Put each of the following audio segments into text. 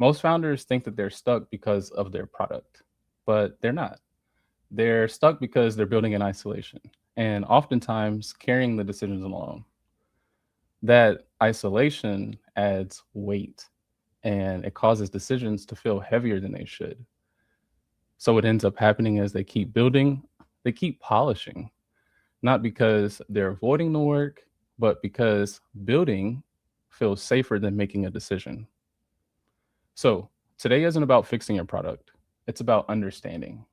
Most founders think that they're stuck because of their product, but they're not. They're stuck because they're building in isolation and oftentimes carrying the decisions alone. That isolation adds weight and it causes decisions to feel heavier than they should. So what ends up happening is they keep building, they keep polishing, not because they're avoiding the work, but because building feels safer than making a decision. So today isn't about fixing your product. It's about understanding.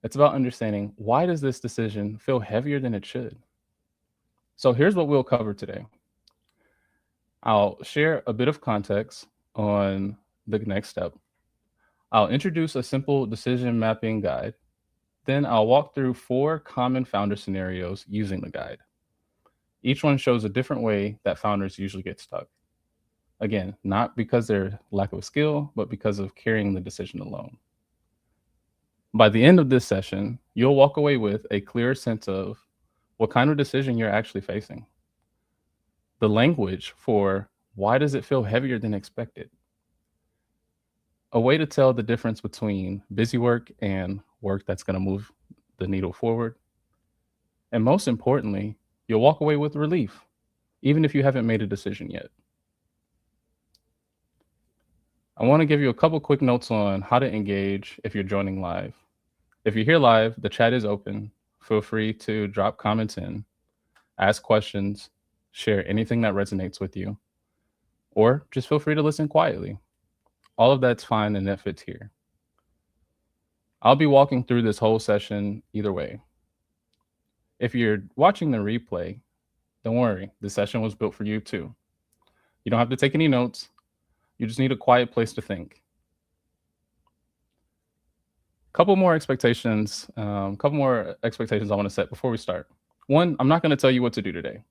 It's about understanding, why does this decision feel heavier than it should? So here's what we'll cover today. I'll share a bit of context on the next step. I'll introduce a simple decision mapping guide. Then I'll walk through 4 common founder scenarios using the guide. Each one shows a different way that founders usually get stuck. Again, not because their lack of skill, but because of carrying the decision alone. By the end of this session, you'll walk away with a clearer sense of what kind of decision you're actually facing. The language for why does it feel heavier than expected? A way to tell the difference between busy work and work that's going to move the needle forward. And most importantly, you'll walk away with relief, even if you haven't made a decision yet. I want to give you a couple quick notes on how to engage if you're joining live. If you're here live, the chat is open. Feel free to drop comments in, ask questions, share anything that resonates with you, or just feel free to listen quietly. All of that's fine and that fits here. I'll be walking through this whole session either way. If you're watching the replay, don't worry, the session was built for you too. You don't have to take any notes. You just need a quiet place to think. Couple more expectations I want to set before we start. One, I'm not going to tell you what to do today.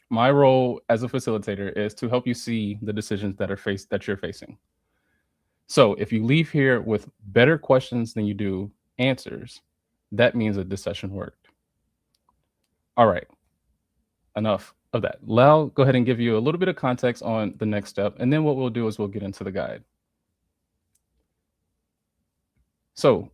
My role as a facilitator is to help you see the decisions that you're facing. So if you leave here with better questions than you do answers, that means that this session worked. All right, enough of that. I'll go ahead and give you a little bit of context on the next step, and then what we'll do is we'll get into the guide. So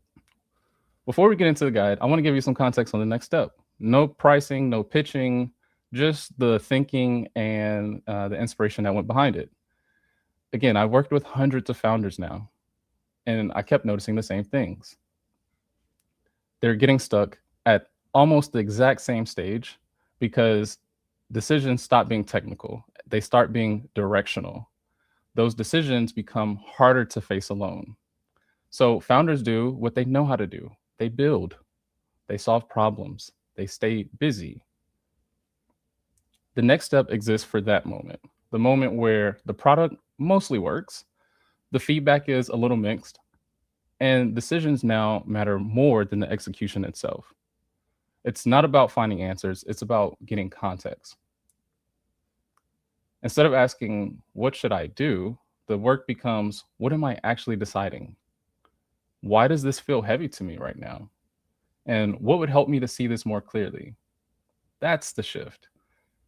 before we get into the guide, I want to give you some context on the next step. No pricing, no pitching, just the thinking and the inspiration that went behind it. Again, I've worked with hundreds of founders now, and I kept noticing the same things. They're getting stuck at almost the exact same stage because decisions stop being technical. They start being directional. Those decisions become harder to face alone. So founders do what they know how to do. They build, they solve problems, they stay busy. The next step exists for that moment, the moment where the product mostly works, the feedback is a little mixed, and decisions now matter more than the execution itself. It's not about finding answers, it's about getting context. Instead of asking, what should I do? The work becomes, what am I actually deciding? Why does this feel heavy to me right now? And what would help me to see this more clearly? That's the shift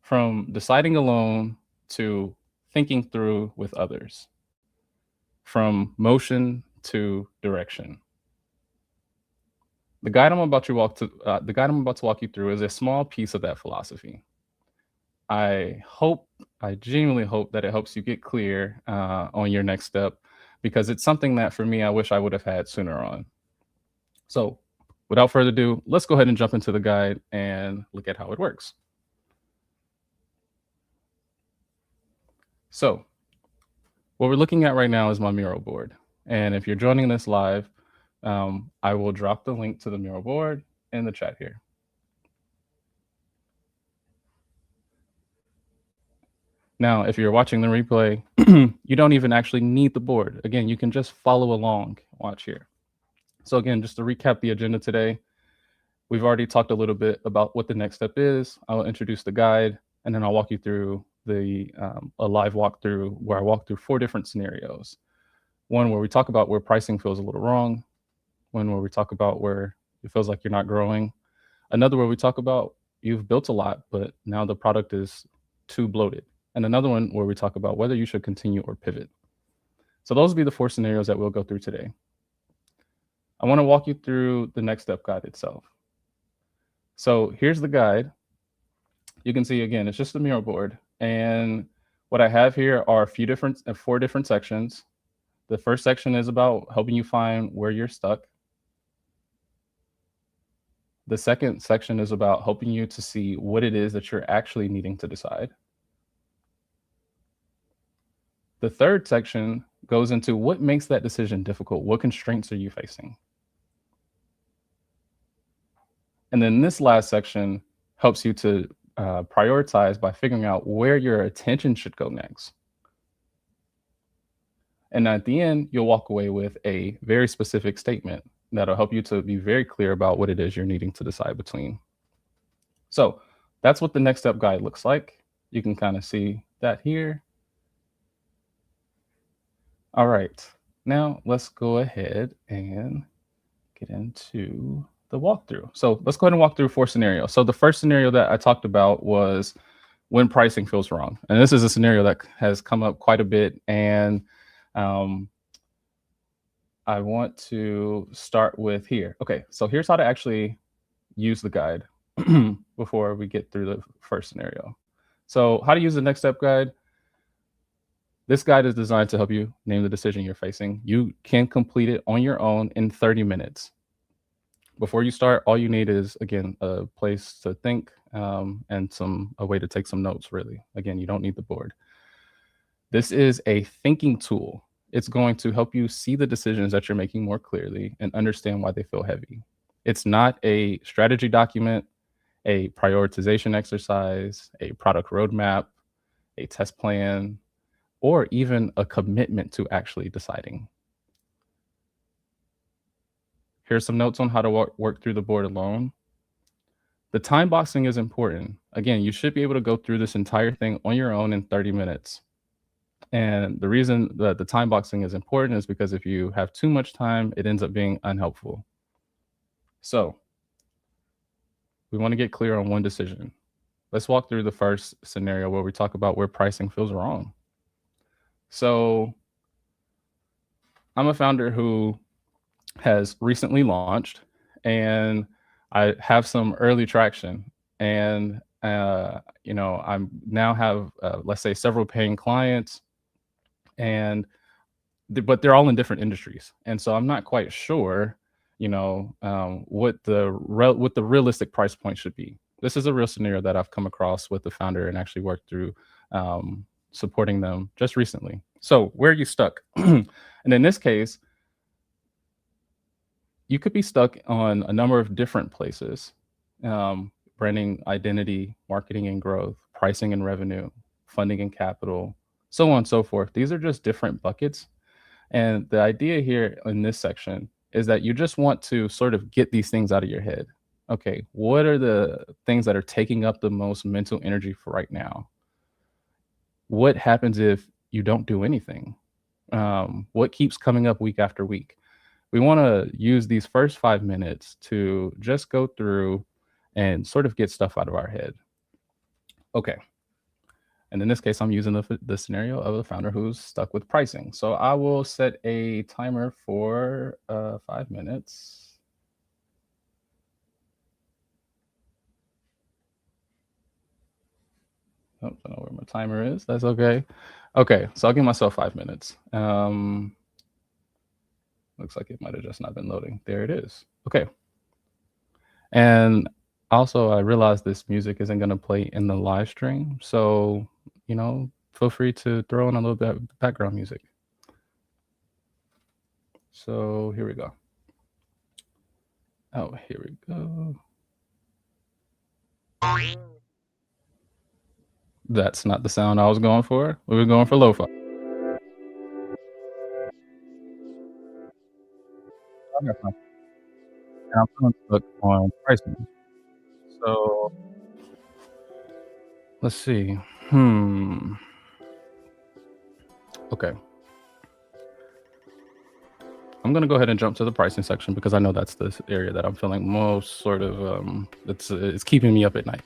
from deciding alone to thinking through with others, from motion to direction. The guide I'm about to walk you through is a small piece of that philosophy. I genuinely hope that it helps you get clear on your next step, because it's something that for me, I wish I would have had sooner on. So without further ado, let's go ahead and jump into the guide and look at how it works. So what we're looking at right now is my Miro board. And if you're joining this live, I will drop the link to the Miro board in the chat here. Now, if you're watching the replay, you don't even actually need the board. Again, you can just follow along, watch here. So again, just to recap the agenda today, we've already talked a little bit about what the next step is. I'll introduce the guide, and then I'll walk you through a live walkthrough where I walk through 4 different scenarios. One where we talk about where pricing feels a little wrong. One where we talk about where it feels like you're not growing. Another where we talk about you've built a lot, but now the product is too bloated. And another one where we talk about whether you should continue or pivot. So those will be the 4 scenarios that we'll go through today. I want to walk you through the next step guide itself. So here's the guide. You can see, again, it's just a mural board. And what I have here are 4 different sections. The first section is about helping you find where you're stuck. The second section is about helping you to see what it is that you're actually needing to decide. The third section goes into what makes that decision difficult. What constraints are you facing? And then this last section helps you to prioritize by figuring out where your attention should go next. And at the end, you'll walk away with a very specific statement that'll help you to be very clear about what it is you're needing to decide between. So that's what the next step guide looks like. You can kind of see that here. All right, now let's go ahead and get into the walkthrough. So let's go ahead and walk through 4 scenarios. So the first scenario that I talked about was when pricing feels wrong. And this is a scenario that has come up quite a bit. And I want to start with here. Okay, so here's how to actually use the guide before we get through the first scenario. So how to use the next step guide. This guide is designed to help you name the decision you're facing. You can complete it on your own in 30 minutes. Before you start, all you need is, again, a place to think and a way to take some notes, really. Again, you don't need the board. This is a thinking tool. It's going to help you see the decisions that you're making more clearly and understand why they feel heavy. It's not a strategy document, a prioritization exercise, a product roadmap, a test plan, or even a commitment to actually deciding. Here's some notes on how to work through the board alone. The time boxing is important. Again, you should be able to go through this entire thing on your own in 30 minutes. And the reason that the time boxing is important is because if you have too much time, it ends up being unhelpful. So we want to get clear on one decision. Let's walk through the first scenario where we talk about where pricing feels wrong. So I'm a founder who has recently launched, and I have some early traction. And I now have, let's say, several paying clients, but they're all in different industries. And so I'm not quite sure, what the realistic price point should be. This is a real scenario that I've come across with the founder and actually worked through supporting them just recently. So where are you stuck? And in this case, you could be stuck on a number of different places: branding, identity, marketing and growth, pricing and revenue, funding and capital, so on and so forth. These are just different buckets. And the idea here in this section is that you just want to sort of get these things out of your head. Okay, what are the things that are taking up the most mental energy for right now? What happens if you don't do anything? What keeps coming up week after week? We want to use these first 5 minutes to just go through and sort of get stuff out of our head. Okay. And in this case, I'm using the scenario of a founder who's stuck with pricing. So I will set a timer for 5 minutes. Oh, I don't know where my timer is. That's okay. Okay, so I'll give myself 5 minutes. Looks like it might have just not been loading. There it is. Okay. And also, I realized this music isn't going to play in the live stream. So, feel free to throw in a little bit of background music. So here we go. Oh, here we go. That's not the sound I was going for. We were going for lo-fi. And I'm feeling stuck on pricing. So let's see. Okay. I'm going to go ahead and jump to the pricing section because I know that's the area that I'm feeling most sort of, it's keeping me up at night,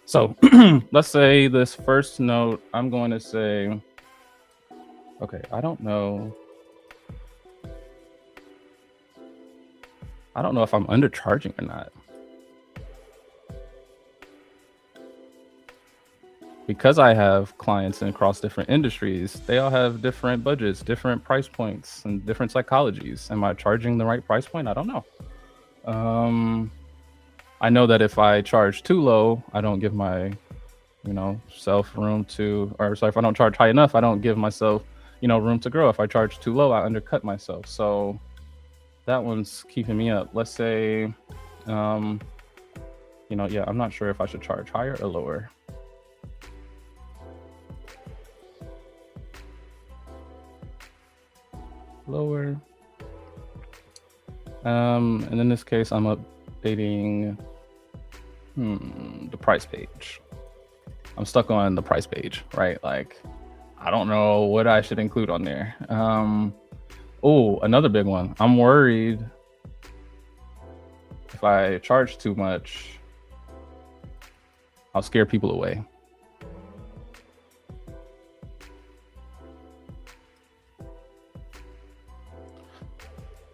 So let's say this first note, I'm going to say, Okay, I don't know. I don't know if I'm undercharging or not. Because I have clients across different industries, they all have different budgets, different price points, and different psychologies. Am I charging the right price point? I don't know. I know that if I charge too low, I don't give my, self room to, or sorry, if I don't charge high enough, I don't give myself, room to grow. If I charge too low, I undercut myself. So that one's keeping me up. Let's say, I'm not sure if I should charge higher or lower. Lower. And in this case, I'm updating the price page. I'm stuck on the price page, right? Like, I don't know what I should include on there. Oh, another big one. I'm worried if I charge too much, I'll scare people away.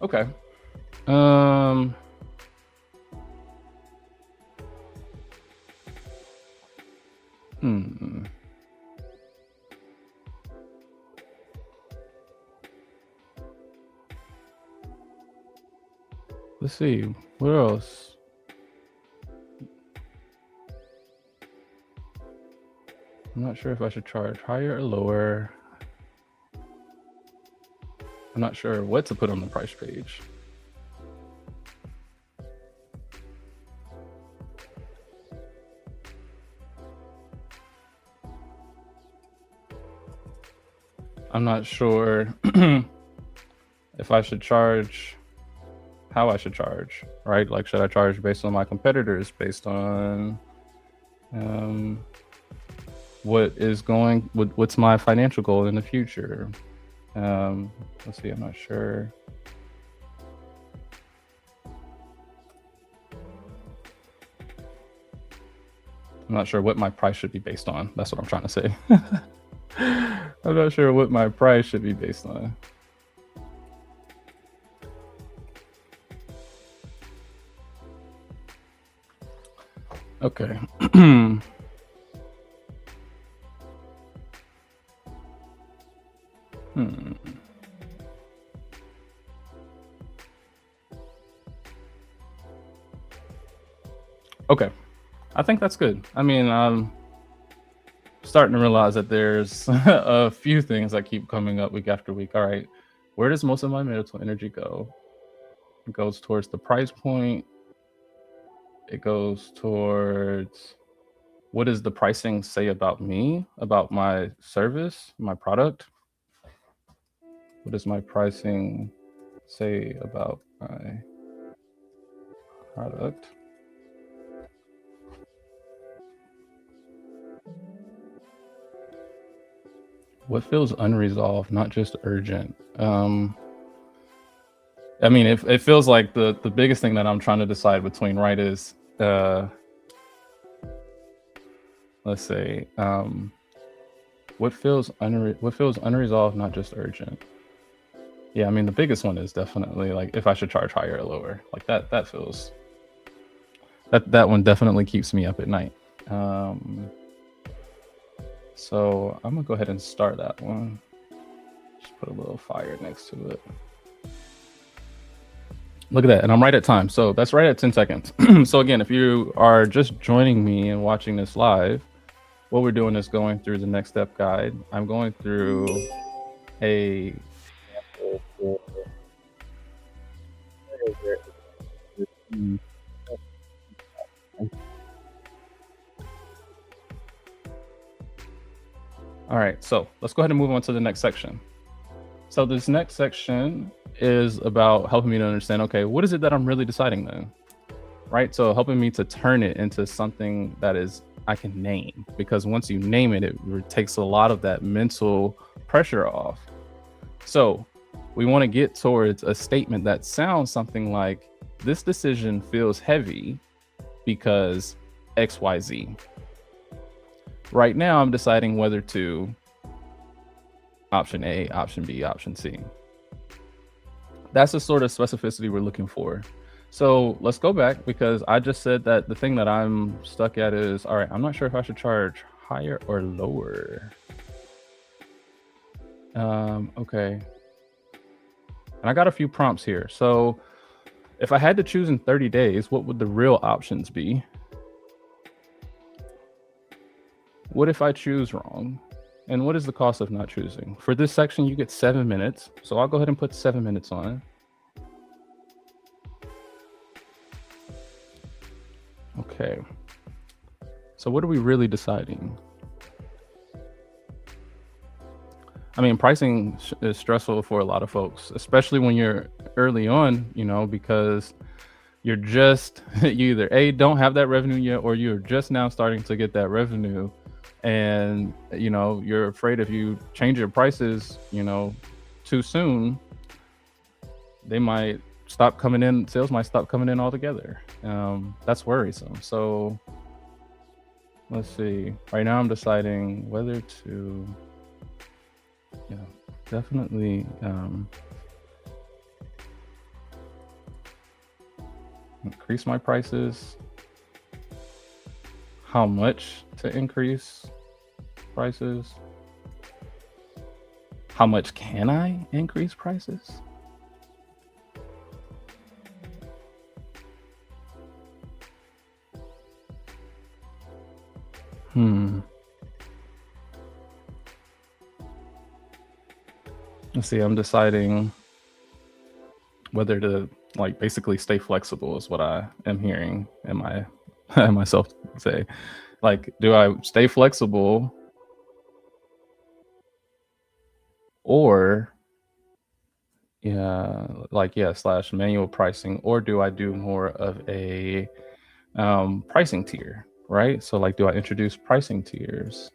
Okay. Let's see. What else? I'm not sure if I should charge higher or lower. I'm not sure what to put on the price page. I'm not sure if I should charge, how I should charge, right? Like, should I charge based on my competitors, based on what's my financial goal in the future? Let's see, I'm not sure. I'm not sure what my price should be based on. That's what I'm trying to say. I'm not sure what my price should be based on. Okay. Okay. I think that's good. I mean, I'm starting to realize that there's a few things that keep coming up week after week. All right. Where does most of my mental energy go? It goes towards the price point. It goes towards what does the pricing say about me, about my service, my product? What does my pricing say about my product? What feels unresolved, not just urgent? I mean, it feels like the biggest thing that I'm trying to decide between, right, is let's say what feels unresolved, not just urgent. Yeah, I mean, the biggest one is definitely like if I should charge higher or lower. Like that feels that one definitely keeps me up at night. So I'm gonna go ahead and start that one. Just put a little fire next to it. Look at that, and I'm right at time. So that's right at 10 seconds. So again, if you are just joining me and watching this live, what we're doing is going through the Next Step guide. I'm going through a All right, so let's go ahead and move on to the next section. So this next section is about helping me to understand, okay, what is it that I'm really deciding then? Right? So helping me to turn it into something that is I can name, because once you name it, it takes a lot of that mental pressure off. So we want to get towards a statement that sounds something like, this decision feels heavy because XYZ. Right now, I'm deciding whether to option A, option B, option C. That's the sort of specificity we're looking for. So let's go back, because I just said that the thing that I'm stuck at is, all right, I'm not sure if I should charge higher or lower. Okay. And I got a few prompts here. So if I had to choose in 30 days, what would the real options be? What if I choose wrong? And what is the cost of not choosing? For this section, you get 7 minutes. So I'll go ahead and put 7 minutes on. Okay. So what are we really deciding? I mean, pricing is stressful for a lot of folks, especially when you're early on, because you're just, you either A, don't have that revenue yet, or you're just now starting to get that revenue. And, you're afraid if you change your prices, too soon, they might stop coming in, sales might stop coming in altogether. That's worrisome. So let's see. Right now I'm deciding whether to, definitely increase my prices. How much to increase prices? How much can I increase prices? Let's see, I'm deciding whether to basically stay flexible is what I am hearing myself say. Do I stay flexible, or slash manual pricing, or do I do more of a pricing tier, right? So do I introduce pricing tiers?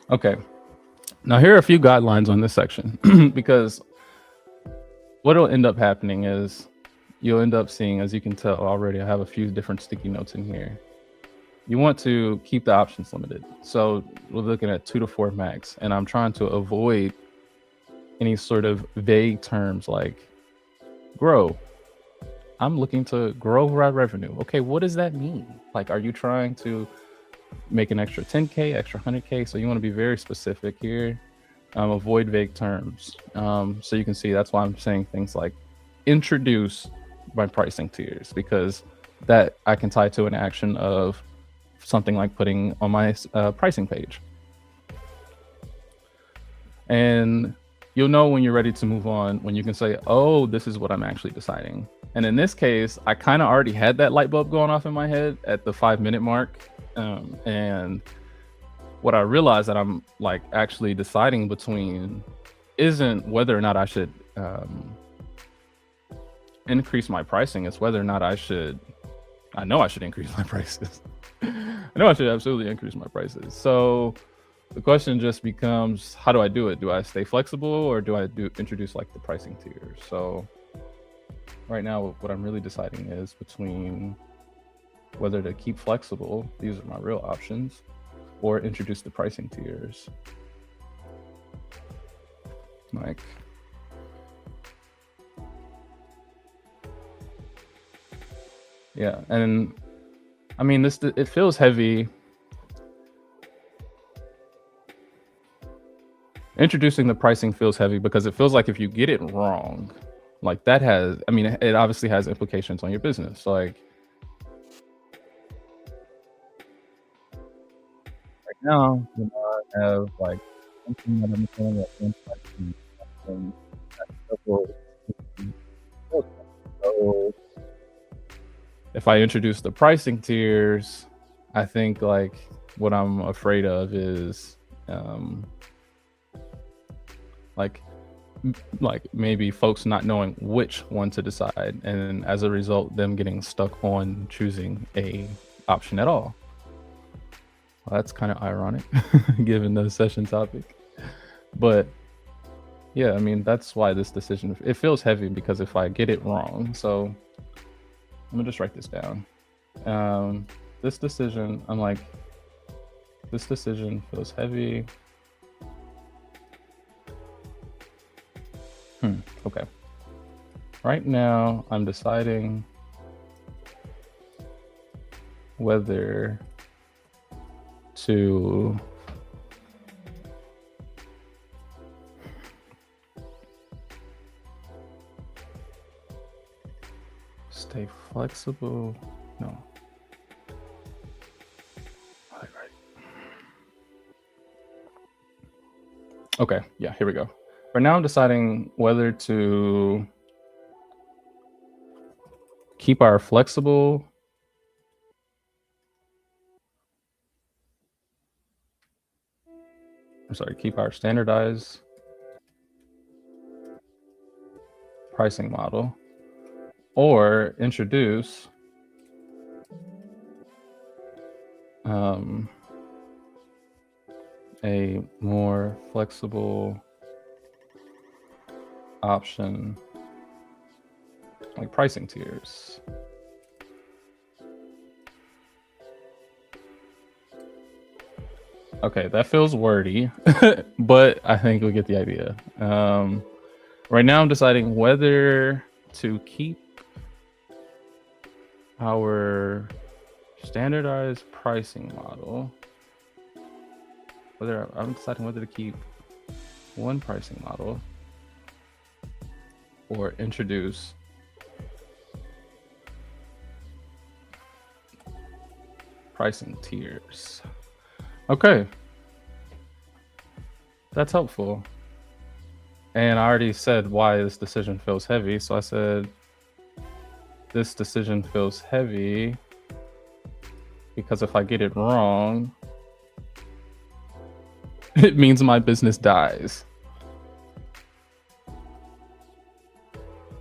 Okay. Now here are a few guidelines on this section because what will end up happening is you'll end up seeing, as you can tell already, I have a few different sticky notes in here. You want to keep the options limited. So we're looking at 2 to 4 max, and I'm trying to avoid any sort of vague terms like grow. I'm looking to grow my revenue. Okay, what does that mean? Are you trying to make an extra 10K, extra 100K? So you want to be very specific here. Avoid vague terms. So you can see that's why I'm saying things like introduce my pricing tiers, because that I can tie to an action of something like putting on my pricing page. And you'll know when you're ready to move on, when you can say, oh, this is what I'm actually deciding. And in this case, I kind of already had that light bulb going off in my head at the 5-minute mark. And what I realized that I'm actually deciding between isn't whether or not I should increase my pricing. It's whether or not I know I should increase my prices. I know I should absolutely increase my prices. So the question just becomes, how do I do it? Do I stay flexible, or do I introduce the pricing tiers? So right now, what I'm really deciding is between whether to keep flexible, these are my real options, or introduce the pricing tiers. Yeah, and I mean, it feels heavy. Introducing the pricing feels heavy because it feels like if you get it wrong, that it obviously has implications on your business. Right now, I have something that I'm saying at one pricing, and so if I introduce the pricing tiers, I think what I'm afraid of is maybe folks not knowing which one to decide, and as a result, them getting stuck on choosing a option at all. Well, that's kind of ironic given the session topic, but Yeah, I mean, that's why this decision, it feels heavy because if I get it wrong. So let me just write this down. This decision, I'm like, this decision feels heavy. Okay. Right now, I'm deciding whether to stay flexible. No. Right. Okay, yeah, here we go. Right now I'm deciding whether to keep our flexible keep our standardized pricing model or introduce a more flexible option, like pricing tiers. Okay, that feels wordy, but I think we get the idea. Right now I'm deciding whether to keep our standardized pricing model. I'm deciding whether to keep one pricing model or introduce pricing tiers. Okay, that's helpful. And I already said why this decision feels heavy. So I said this decision feels heavy because if I get it wrong, it means my business dies.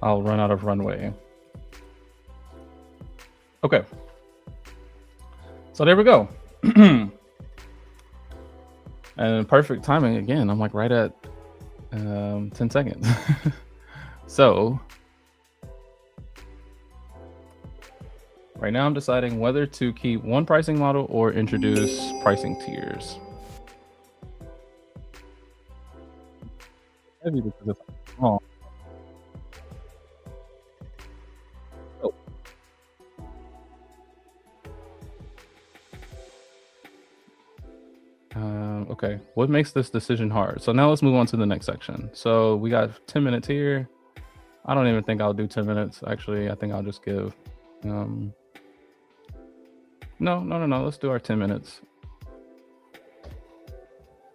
I'll run out of runway. Okay. So there we go. And perfect timing again. I'm like right at 10 seconds. So right now I'm deciding whether to keep one pricing model or introduce pricing tiers. Heavy because if I'm wrong. Okay, what makes this decision hard? So now let's move on to the next section. So we got 10 minutes here. I don't even think I'll do 10 minutes. Actually, I think I'll just give, no. Let's do our 10 minutes.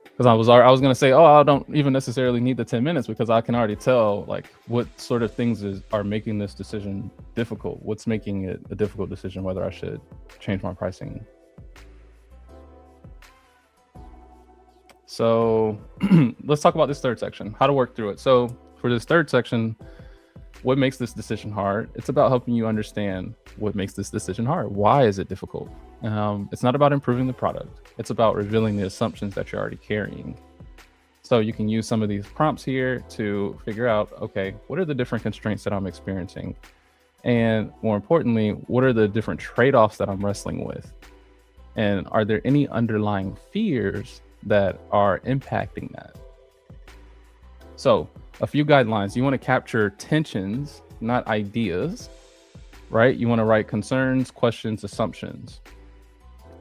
Because I was gonna say, I don't even necessarily need the 10 minutes because I can already tell like what sort of things are making this decision difficult. What's making it a difficult decision, whether I should change my pricing. So let's talk about this third section, how to work through it. So for this third section, what makes this decision hard? It's about helping you understand what makes this decision hard. Why is it difficult? It's not about improving the product. It's about revealing the assumptions that you're already carrying. So you can use some of these prompts here to figure out, okay, what are the different constraints that I'm experiencing? And more importantly, what are the different trade-offs that I'm wrestling with? And are there any underlying fears that are impacting that? So a few guidelines. You want to capture tensions, not ideas, right? You want to write concerns, questions, assumptions.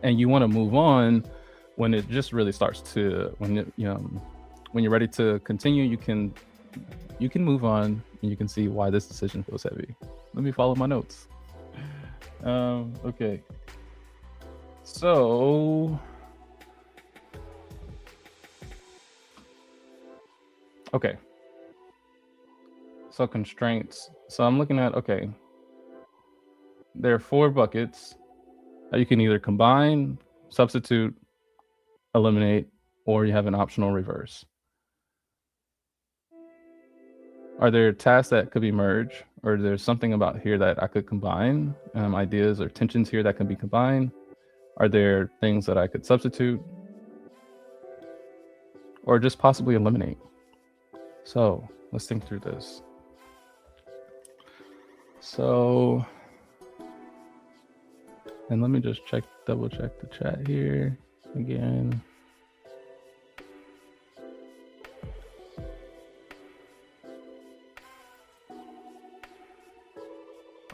And you want to move on when it just really starts to, when you're ready to continue, you can move on and you can see why this decision feels heavy. Let me follow my notes. Okay. So, okay. So constraints. So I'm looking at, okay, there are 4 buckets that you can either combine, substitute, eliminate, or you have an optional reverse. Are there tasks that could be merged, or there's something about here that I could combine, ideas or tensions here that can be combined? Are there things that I could substitute or just possibly eliminate? So let's think through this. So, and let me just double check the chat here again.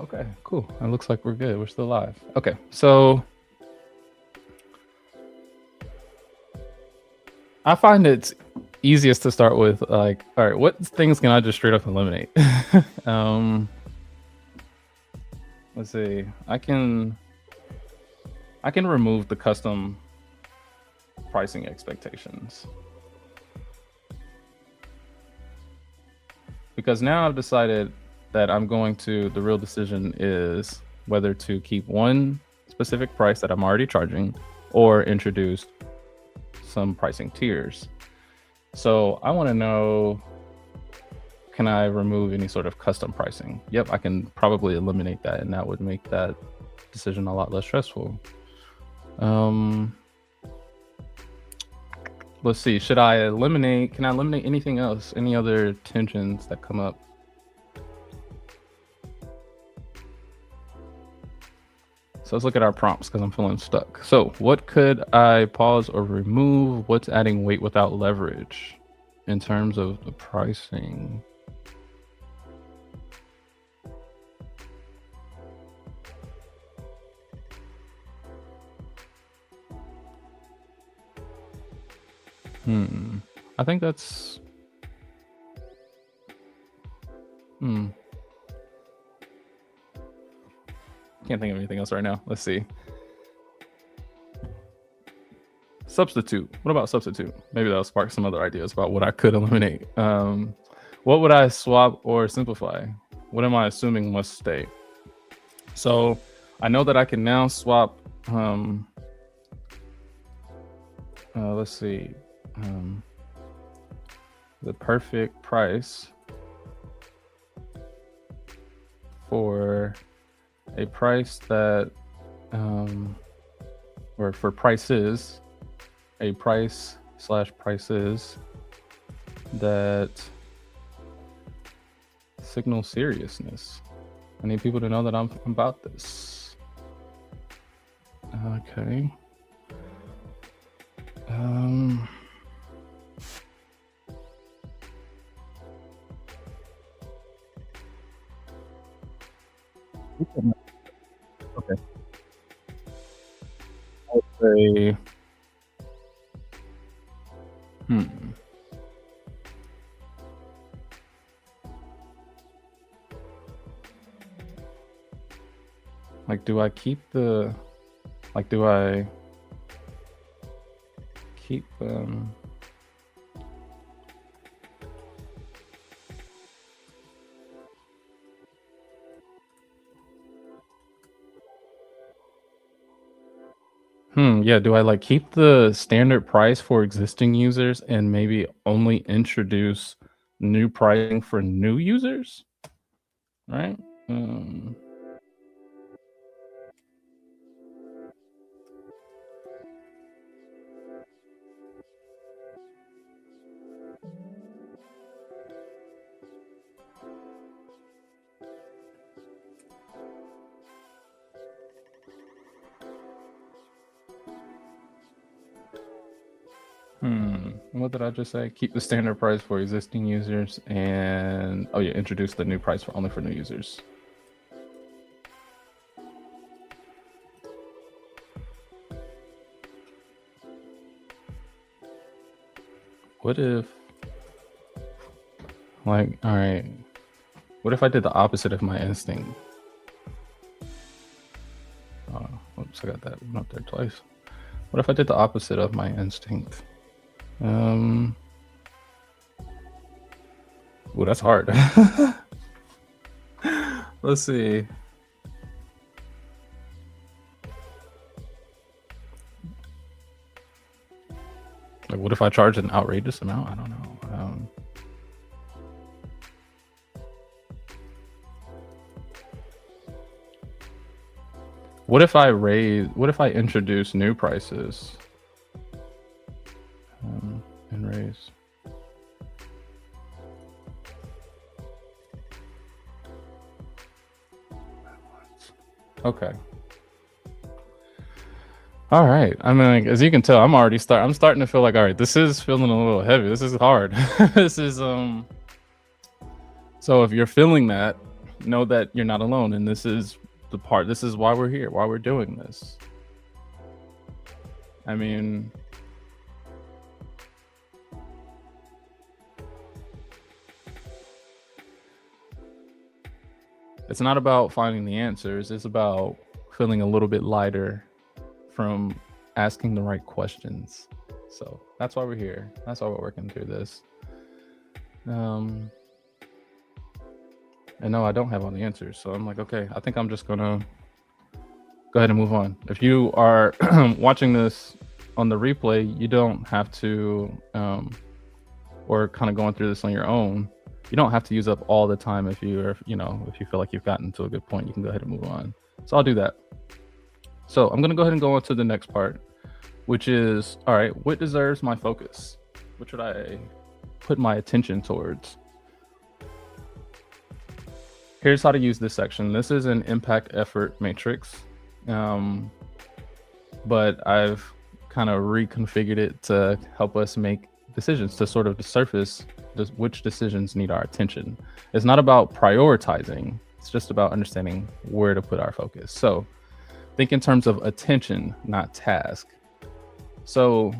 Okay, cool. It looks like we're good. We're still live. Okay, so I find it's easiest to start with like, all right, what things can I just straight up eliminate? Let's see. I can remove the custom pricing expectations. Because now I've decided that the real decision is whether to keep one specific price that I'm already charging or introduce some pricing tiers. So I want to know, can I remove any sort of custom pricing? Yep, I can probably eliminate that, and that would make that decision a lot less stressful. Let's see, can I eliminate anything else? Any other tensions that come up? So let's look at our prompts because I'm feeling stuck. So what could I pause or remove? What's adding weight without leverage in terms of the pricing? I think that's... Can't think of anything else right now. Let's see. Substitute. What about substitute? Maybe that'll spark some other ideas about what I could eliminate. What would I swap or simplify? What am I assuming must stay? So I know that I can now swap. Let's see. The perfect price for a price that, or for prices, a price/prices that signal seriousness. I need people to know that I'm about this. Okay. Okay. I would say, like, do I keep yeah, do I like keep the standard price for existing users and maybe only introduce new pricing for new users? Right? What did I just say? Keep the standard price for existing users and introduce the new price only for new users. What if, like, all right, what if I did the opposite of my instinct? Oops, I got that one up there twice. What if I did the opposite of my instinct? Well, that's hard. Let's see. Like, what if I charge an outrageous amount? I don't know. What if I introduce new prices? And raise. Okay. All right. I mean, like, as you can tell, I'm starting to feel like, all right, this is feeling a little heavy. This is hard. This is so if you're feeling that, know that you're not alone, and this is why we're here, why we're doing this. I mean, it's not about finding the answers, it's about feeling a little bit lighter from asking the right questions. So that's why we're here. That's why we're working through this. And no, I don't have all the answers. So I'm like, okay, I think I'm just gonna go ahead and move on. If you are watching this on the replay, you don't have to, or kind of going through this on your own, you don't have to use up all the time. If you feel like you've gotten to a good point, you can go ahead and move on. So I'll do that. So I'm gonna go ahead and go on to the next part, which is, all right, what deserves my focus? What should I put my attention towards? Here's how to use this section. This is an impact effort matrix, but I've kind of reconfigured it to help us make decisions, to sort of surface which decisions need our attention. It's not about prioritizing. It's just about understanding where to put our focus. So think in terms of attention, not task. So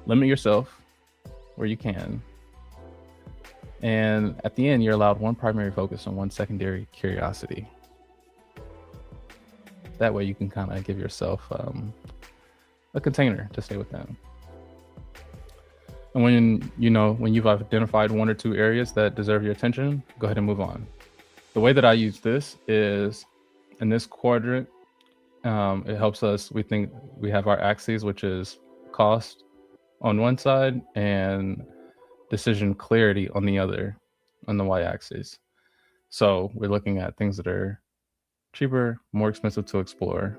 limit yourself where you can. And at the end, you're allowed one primary focus and one secondary curiosity. That way you can kind of give yourself a container to stay within. And when you've identified one or two areas that deserve your attention, go ahead and move on. The way that I use this is in this quadrant. It helps us. We have our axes, which is cost on one side and decision clarity on the other, on the y-axis. So we're looking at things that are cheaper, more expensive to explore,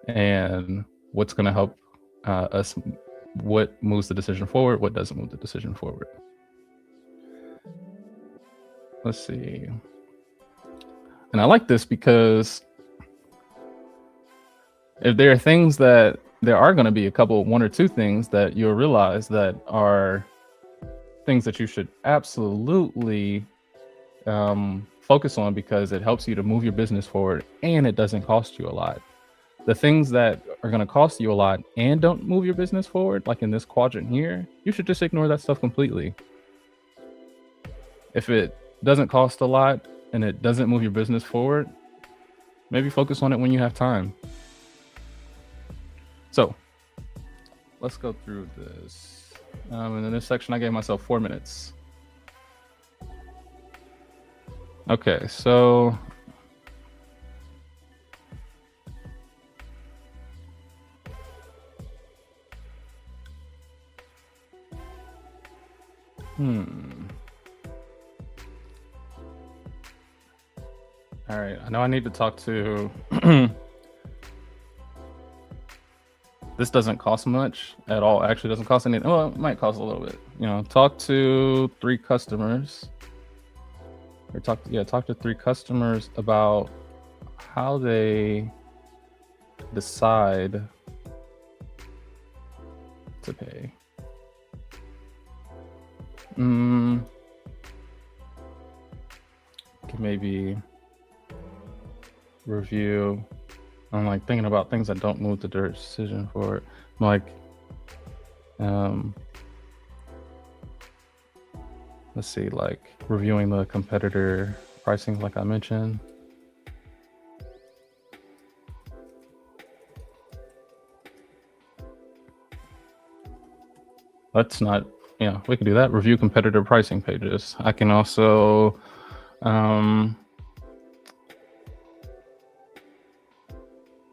and what's going to help us, what moves the decision forward, what doesn't move the decision forward. Let's see. And I like this because if there are things that there are going to be one or two things that you'll realize that are things that you should absolutely focus on because it helps you to move your business forward and it doesn't cost you a lot. The things that are going to cost you a lot and don't move your business forward, like in this quadrant here, you should just ignore that stuff completely. If it doesn't cost a lot and it doesn't move your business forward, maybe focus on it when you have time. So let's go through this. And in this section, I gave myself 4 minutes. Okay, so all right, I know I need to talk to this doesn't cost much at all. Actually, doesn't cost anything. Well, it might cost a little bit. Talk to 3 customers, or talk to 3 customers about how they decide to pay. Can maybe review. I'm like thinking about things that don't move the decision forward. Like, let's see, like reviewing the competitor pricing, like I mentioned. Let's not, we can do that. Review competitor pricing pages. I can also,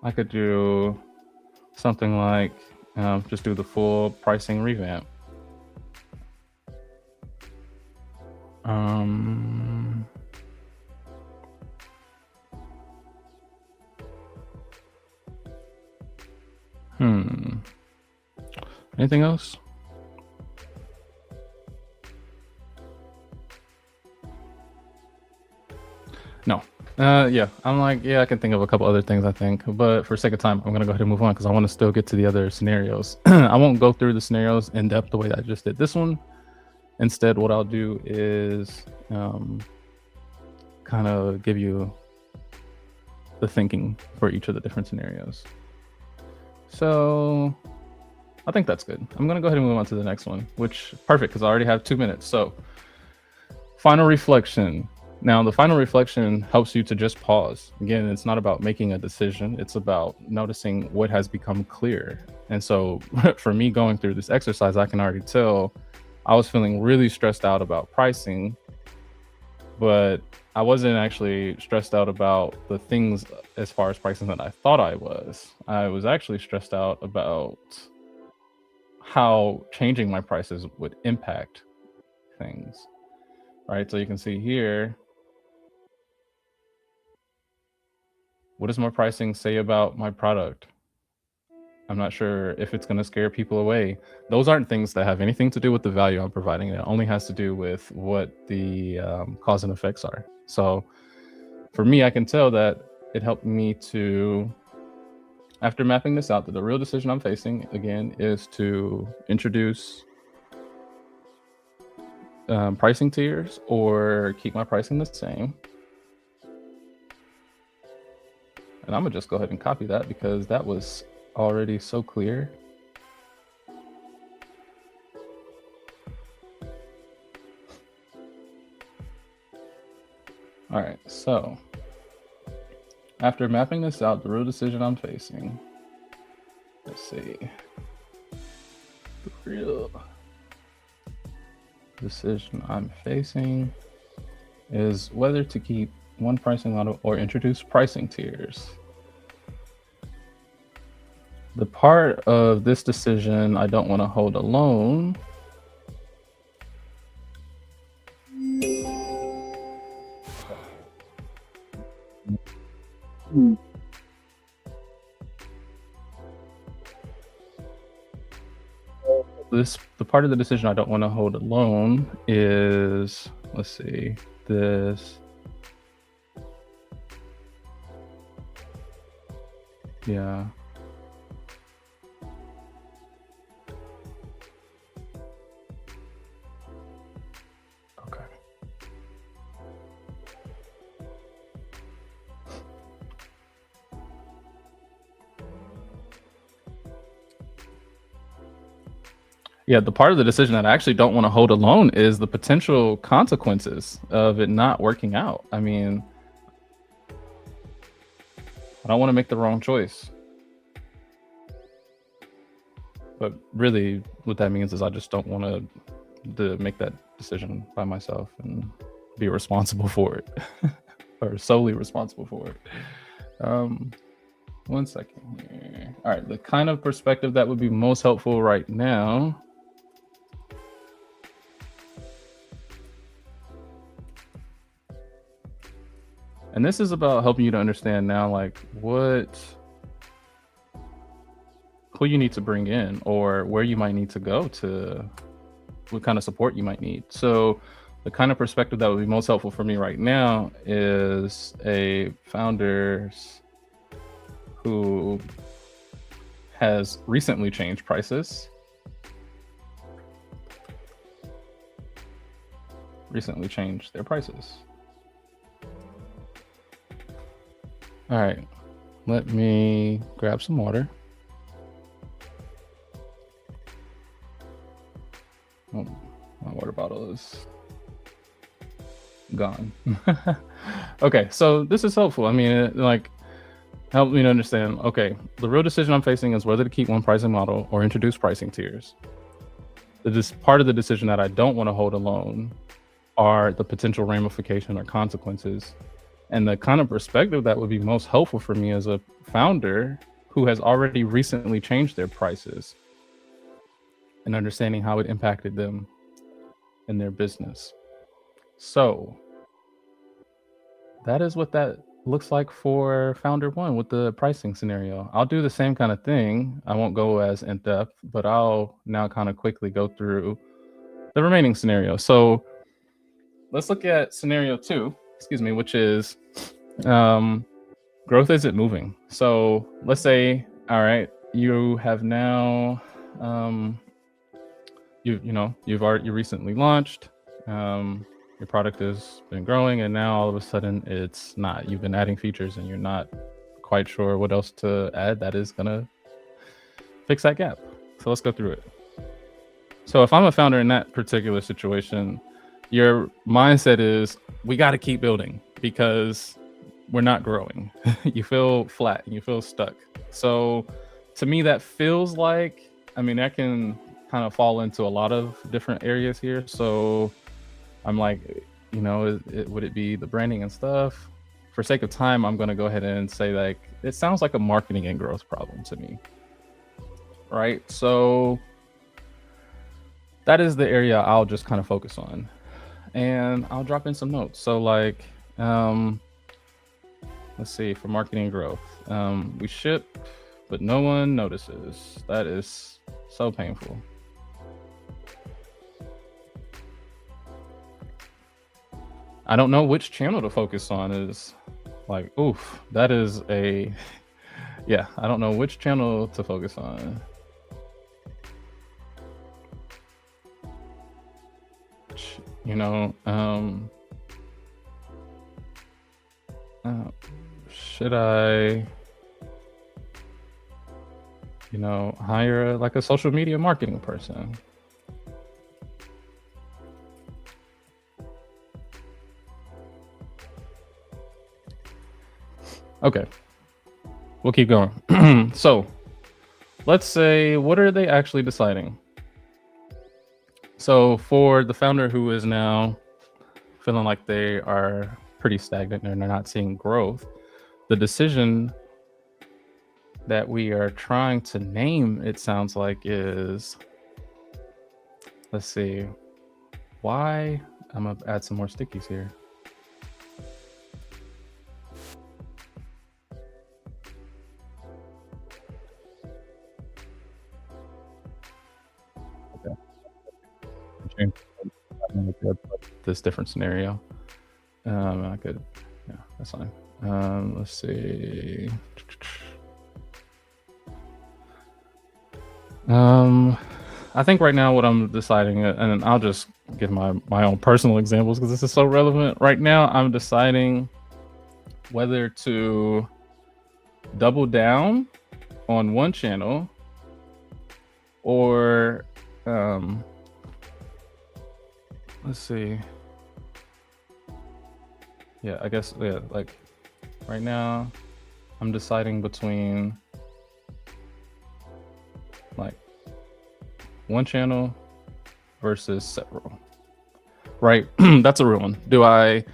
I could do something like just do the full pricing revamp. Anything else? No. Yeah, I'm like, yeah, I can think of a couple other things, I think, but for sake of time, I'm gonna go ahead and move on because I want to still get to the other scenarios. I won't go through the scenarios in depth the way that I just did this one. Instead, what I'll do is kind of give you the thinking for each of the different scenarios. So I think that's good. I'm gonna go ahead and move on to the next one, which perfect because I already have 2 minutes. So final reflection. Now, the final reflection helps you to just pause. Again, it's not about making a decision, it's about noticing what has become clear. And so, for me going through this exercise, I can already tell I was feeling really stressed out about pricing, but I wasn't actually stressed out about the things as far as pricing that I thought I was. I was actually stressed out about how changing my prices would impact things. Right? So you can see here, what does my pricing say about my product? I'm not sure if it's going to scare people away. Those aren't things that have anything to do with the value I'm providing. It only has to do with what the cause and effects are. So for me, I can tell that it helped me to, after mapping this out, that the real decision I'm facing, again, is to introduce pricing tiers or keep my pricing the same. And I'm gonna just go ahead and copy that because that was already so clear. All right, so after mapping this out, the real decision I'm facing, let's see, the real decision I'm facing is whether to keep one pricing model or introduce pricing tiers. The part of this decision I don't want to hold alone the part of the decision I don't want to hold alone is, let's see, this. Yeah. Okay. Yeah, the part of the decision that I actually don't want to hold alone is the potential consequences of it not working out. I mean, I don't want to make the wrong choice. But really, what that means is I just don't want to make that decision by myself and be responsible for it, or solely responsible for it. 1 second here. All right, the kind of perspective that would be most helpful right now. And this is about helping you to understand now, like who you need to bring in or where you might need to go to, what kind of support you might need. So the kind of perspective that would be most helpful for me right now is a founder who has recently changed prices. Recently changed their prices. All right, let me grab some water. Oh, my water bottle is gone. Okay, so this is helpful. I mean, like, help me to understand, okay, the real decision I'm facing is whether to keep one pricing model or introduce pricing tiers. This part of the decision that I don't want to hold alone are the potential ramification or consequences. And the kind of perspective that would be most helpful for me as a founder who has already recently changed their prices and understanding how it impacted them in their business. So that is what that looks like for founder one with the pricing scenario. I'll do the same kind of thing. I won't go as in depth, but I'll now kind of quickly go through the remaining scenario. So let's look at scenario two, which is Growth isn't moving. So let's say, all right, you have now, you recently launched, your product has been growing, and now all of a sudden it's not. You've been adding features, and you're not quite sure what else to add that is gonna fix that gap. So let's go through it. So if I'm a founder in that particular situation, your mindset is we got to keep building because we're not growing. You feel flat and you feel stuck. So to me, that feels like, I mean, that can kind of fall into a lot of different areas here. So I'm like, would it be the branding and stuff? For sake of time, I'm going to go ahead and say like, it sounds like a marketing and growth problem to me. Right. So that is the area I'll just kind of focus on, and I'll drop in some notes. So like, let's see, for marketing and growth, we ship, but no one notices. That is so painful. I don't know which channel to focus on is like, oof, that is a, yeah, I don't know which channel to focus on. Should I, hire like a social media marketing person? Okay, we'll keep going. So let's say, what are they actually deciding? So for the founder who is now feeling like they are pretty stagnant and they're not seeing growth, the decision that we are trying to name, it sounds like, is, let's see, why? I'm gonna add some more stickies here. Okay. This different scenario. I could, yeah, that's fine. Let's see. I think right now what I'm deciding, and I'll just give my own personal examples because this is so relevant. Right now, I'm deciding whether to double down on one channel or, let's see. Yeah, I guess, yeah, like right now I'm deciding between like one channel versus several, right? That's a real one. Do I,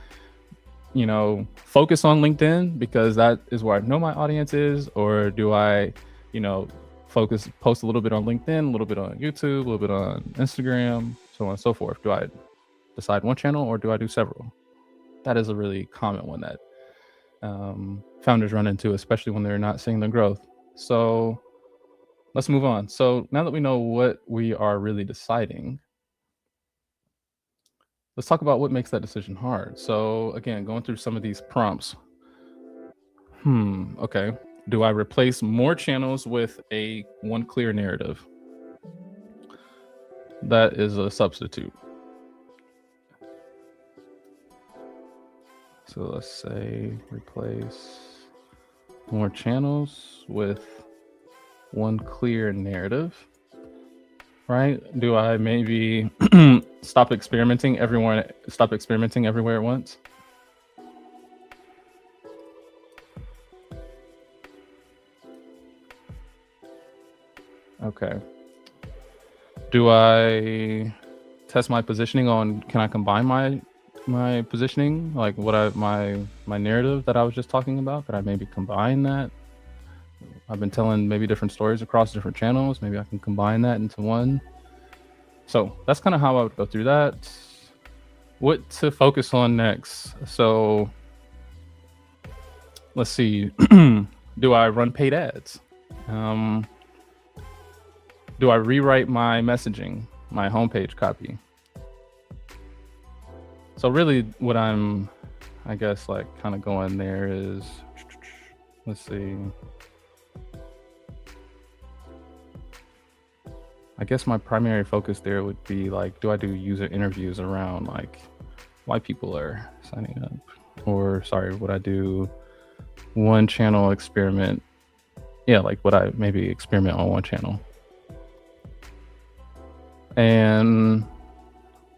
focus on LinkedIn because that is where I know my audience is, or do I, post a little bit on LinkedIn, a little bit on YouTube, a little bit on Instagram, so on and so forth? Do I decide one channel or do I do several? That is a really common one that founders run into, especially when they're not seeing the growth. So let's move on. So now that we know what we are really deciding, let's talk about what makes that decision hard. So again, going through some of these prompts. Okay. Do I replace more channels with one clear narrative? That is a substitute. So let's say replace more channels with one clear narrative, right? Do I maybe stop experimenting everywhere at once? Okay. Do I test my positioning on, can I combine my positioning, like my narrative that I was just talking about? Could I maybe combine that? I've been telling maybe different stories across different channels. Maybe I can combine that into one. So that's kind of how I would go through that. What to focus on next? So let's see. Do I run paid ads? Do I rewrite my messaging, my homepage copy? So really what I'm I guess like kind of going there is, let's see. I guess my primary focus there would be like, do I do user interviews around like why people are signing up? Or sorry, would I do one channel experiment? Yeah, like would I maybe experiment on one channel? And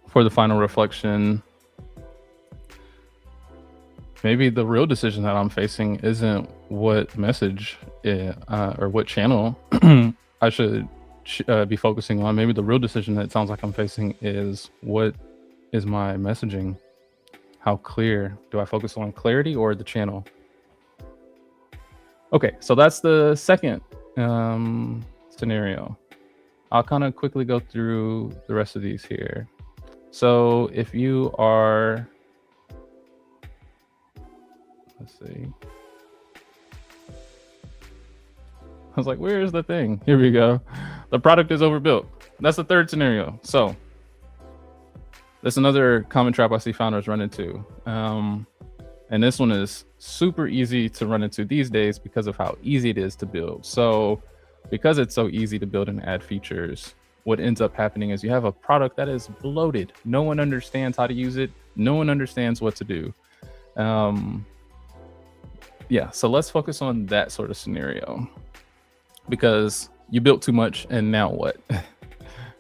for the final reflection, maybe the real decision that I'm facing isn't what message or what channel I should be focusing on. Maybe the real decision that sounds like I'm facing is, what is my messaging? How clear? Do I focus on clarity or the channel? Okay, so that's the second scenario. I'll kind of quickly go through the rest of these here. So if you are, let's see. I was like, where's the thing? Here we go. The product is overbuilt. That's the third scenario. So that's another common trap I see founders run into. And this one is super easy to run into these days because of how easy it is to build. So because it's so easy to build and add features, what ends up happening is you have a product that is bloated. No one understands how to use it. No one understands what to do. Yeah, so let's focus on that sort of scenario, because you built too much and now what?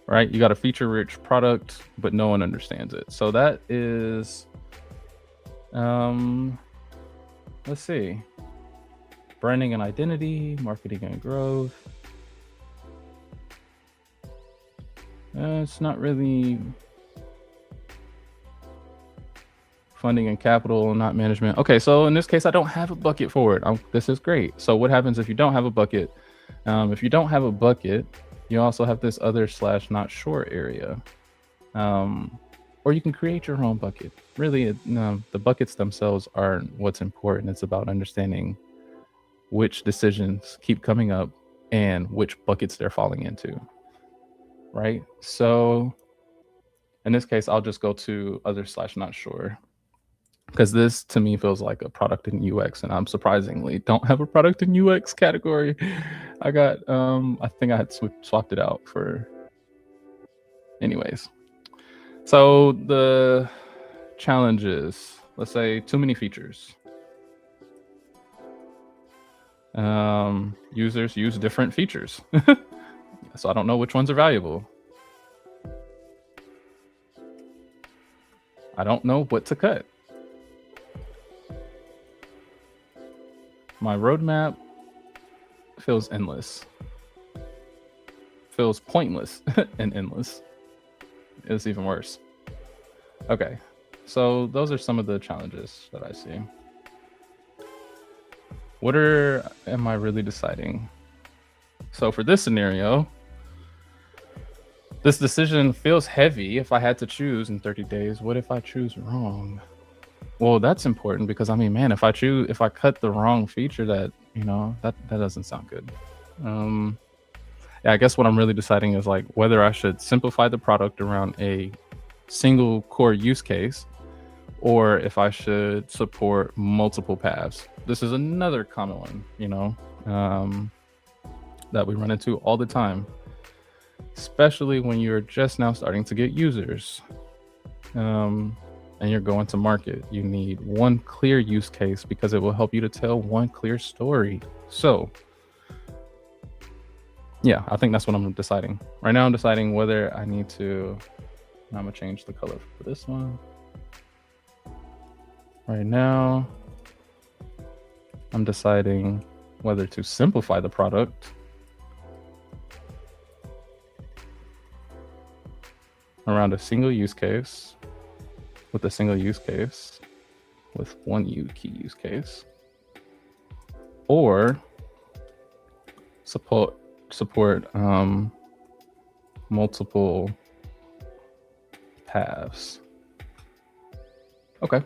Right? You got a feature-rich product, but no one understands it. So that is, let's see, branding and identity, marketing and growth. It's not really funding and capital, not management. Okay, so in this case, I don't have a bucket for it. This is great. So what happens if you don't have a bucket? If you don't have a bucket, you also have this other / not sure area. Or you can create your own bucket. Really, the buckets themselves aren't what's important. It's about understanding which decisions keep coming up and which buckets they're falling into, right? So in this case, I'll just go to other / not sure, because this to me feels like a product in UX, and I'm surprisingly don't have a product in UX category. I got, I think I had swapped it out for, anyways. So the challenges, let's say too many features. Users use different features. So I don't know which ones are valuable. I don't know what to cut. My roadmap feels endless. Feels pointless and endless. It's even worse. Okay, so those are some of the challenges that I see. What am I really deciding? So for this scenario, this decision feels heavy. If I had to choose in 30 days, what if I choose wrong? Well, that's important, because I mean, man, if I cut the wrong feature, that, that doesn't sound good. Yeah, I guess what I'm really deciding is like whether I should simplify the product around a single core use case, or if I should support multiple paths. This is another common one, that we run into all the time, especially when you're just now starting to get users, and you're going to market. You need one clear use case because it will help you to tell one clear story. So yeah, I think that's what I'm deciding. Right now I'm deciding whether I need to, I'm gonna change the color for this one. Right now, I'm deciding whether to simplify the product around a single use case, with a single use case, with one key use case, or support multiple paths. Okay.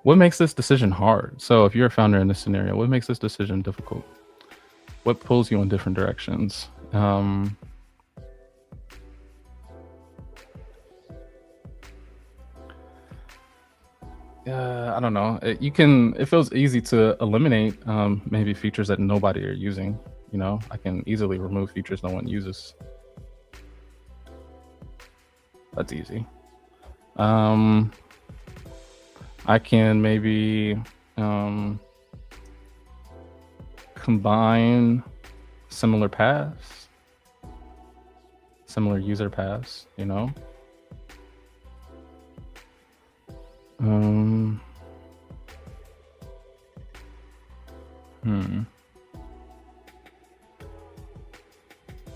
What makes this decision hard? So if you're a founder in this scenario, what makes this decision difficult? What pulls you in different directions? I don't know. It feels easy to eliminate maybe features that nobody are using. I can easily remove features no one uses. That's easy. I can maybe combine similar paths, similar user paths,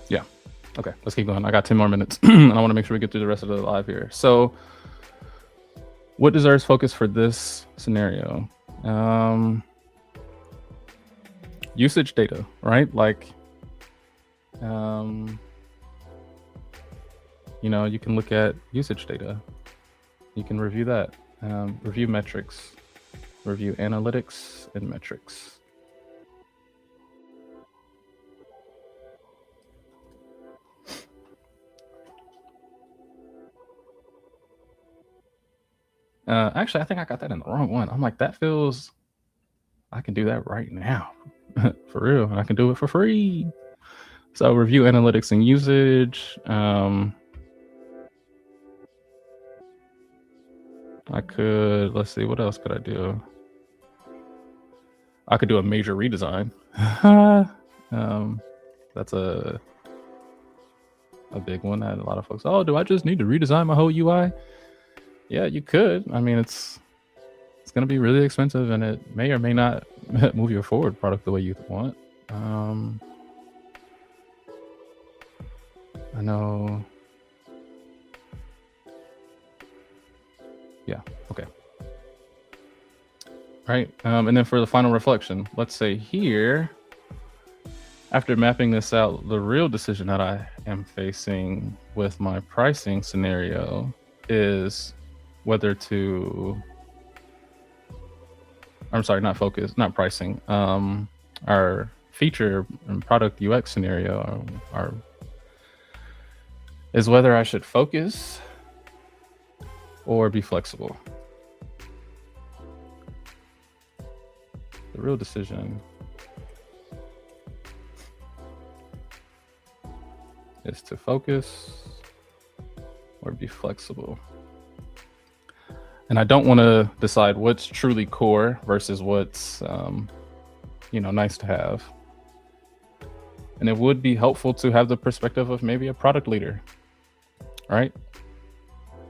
Yeah. Okay, let's keep going. I got 10 more minutes and I want to make sure we get through the rest of the live here. So what deserves focus for this scenario? Usage data, right? Like, you can look at usage data. You can review that, review metrics, review analytics and metrics. Actually, I think I got that in the wrong one. I'm like, I can do that right now. For real. And I can do it for free. So review analytics and usage. Let's see, what else could I do? I could do a major redesign. That's a big one that a lot of folks, do I just need to redesign my whole UI? Yeah, you could. I mean, it's going to be really expensive and it may or may not move your forward product the way you want. I know. Yeah, okay. Right, and then for the final reflection, let's say here, after mapping this out, the real decision that I am facing with my pricing scenario is whether to, I'm sorry, not pricing, our feature and product UX scenario is whether I should focus or be flexible. The real decision is to focus or be flexible. And I don't want to decide what's truly core versus what's, nice to have. And it would be helpful to have the perspective of maybe a product leader, right?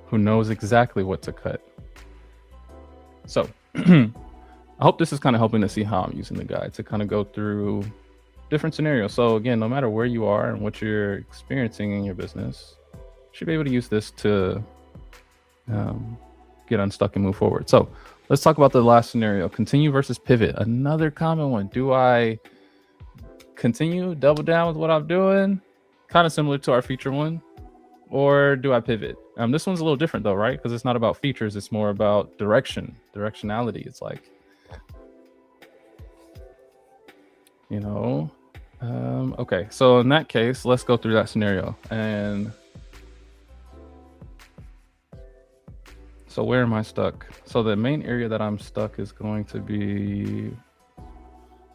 Who knows exactly what to cut. So I hope this is kind of helping to see how I'm using the guide to kind of go through different scenarios. So again, no matter where you are and what you're experiencing in your business, you should be able to use this to get unstuck and move forward. So let's talk about the last scenario, continue versus pivot. Another common one. Do I continue, double down with what I'm doing? Kind of similar to our feature one. Or do I pivot? This one's a little different though, right? Because it's not about features. It's more about directionality. It's like, okay. So in that case, let's go through that scenario. And so where am I stuck? So the main area that I'm stuck is going to be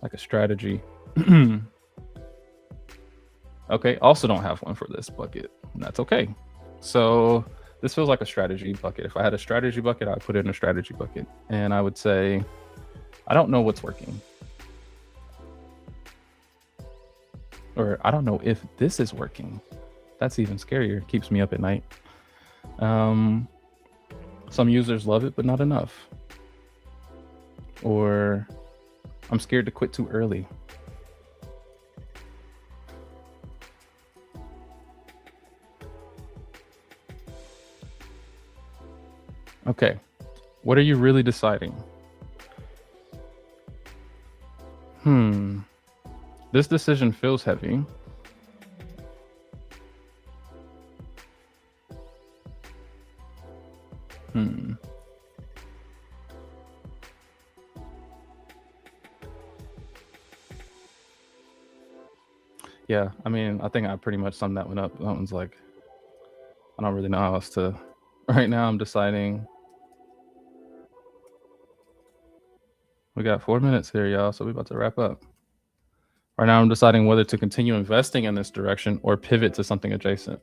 like a strategy. Okay, also don't have one for this bucket. And that's okay. So this feels like a strategy bucket. If I had a strategy bucket, I'd put it in a strategy bucket. And I would say, I don't know what's working. Or I don't know if this is working. That's even scarier. It keeps me up at night. Some users love it, but not enough. Or I'm scared to quit too early. Okay, what are you really deciding? This decision feels heavy. Yeah, I mean, I think I pretty much summed that one up. That one's like, I don't really know how else to, right now I'm deciding We got 4 minutes here, y'all, so we're about to wrap up. Right now, I'm deciding whether to continue investing in this direction or pivot to something adjacent.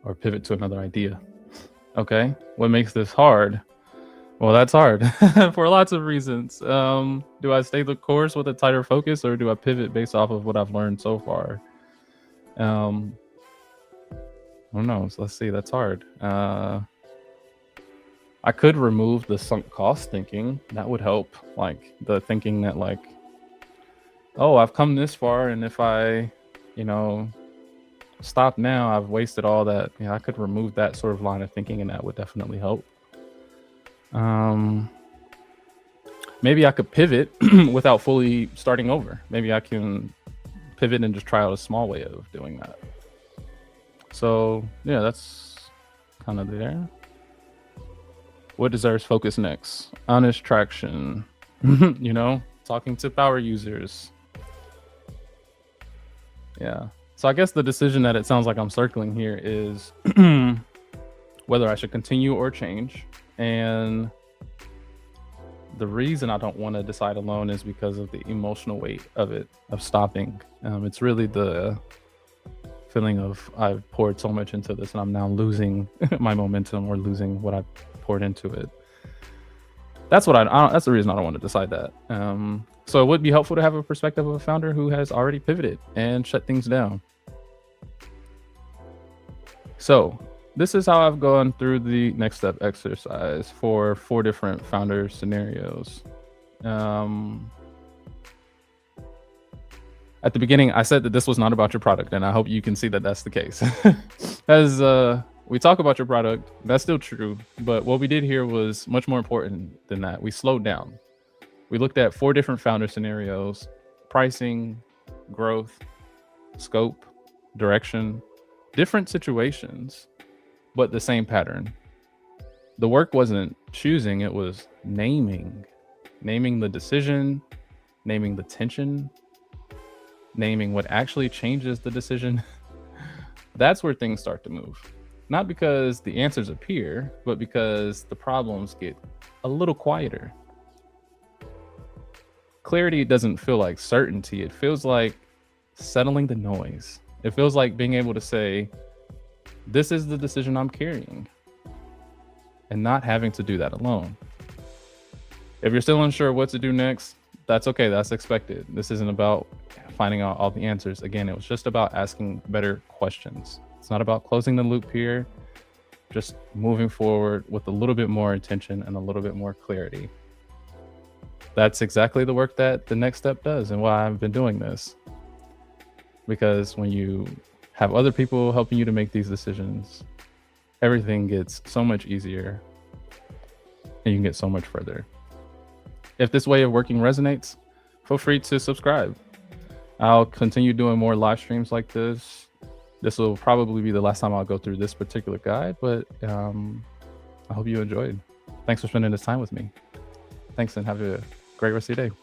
Or pivot to another idea. Okay, what makes this hard? Well, that's hard for lots of reasons. Do I stay the course with a tighter focus, or do I pivot based off of what I've learned so far? Who knows? Let's see. That's hard. I could remove the sunk cost thinking. That would help. Like the thinking that like, oh, I've come this far, and if I, stop now, I've wasted all that. Yeah, I could remove that sort of line of thinking, and that would definitely help. Maybe I could pivot without fully starting over. Maybe I can pivot and just try out a small way of doing that. So yeah, that's kind of there. What deserves focus next? Honest traction. Talking to power users. Yeah. So I guess the decision that it sounds like I'm circling here is whether I should continue or change. And the reason I don't want to decide alone is because of the emotional weight of it, of stopping. It's really the feeling of I've poured so much into this and I'm now losing my momentum or losing what I poured into it. That's that's the reason I don't want to decide that. So it would be helpful to have a perspective of a founder who has already pivoted and shut things down. So this is how I've gone through the next step exercise for 4 different founder scenarios. At the beginning, I said that this was not about your product, and I hope you can see that that's the case. As we talk about your product, that's still true, but what we did here was much more important than that. We slowed down. We looked at 4 different founder scenarios: pricing, growth, scope, direction, different situations, but the same pattern. The work wasn't choosing, it was naming the decision, naming the tension, naming what actually changes the decision. That's where things start to move. Not because the answers appear, but because the problems get a little quieter. Clarity doesn't feel like certainty. It feels like settling the noise. It feels like being able to say, this is the decision I'm carrying, and not having to do that alone. If you're still unsure what to do next, that's okay. That's expected. This isn't about finding out all the answers. Again, it was just about asking better questions. It's not about closing the loop here, just moving forward with a little bit more intention and a little bit more clarity. That's exactly the work that the next step does, and why I've been doing this. Because when you have other people helping you to make these decisions, everything gets so much easier and you can get so much further. If this way of working resonates, feel free to subscribe. I'll continue doing more live streams like this. This will probably be the last time I'll go through this particular guide, but I hope you enjoyed. Thanks for spending this time with me. Thanks, and have a great rest of your day.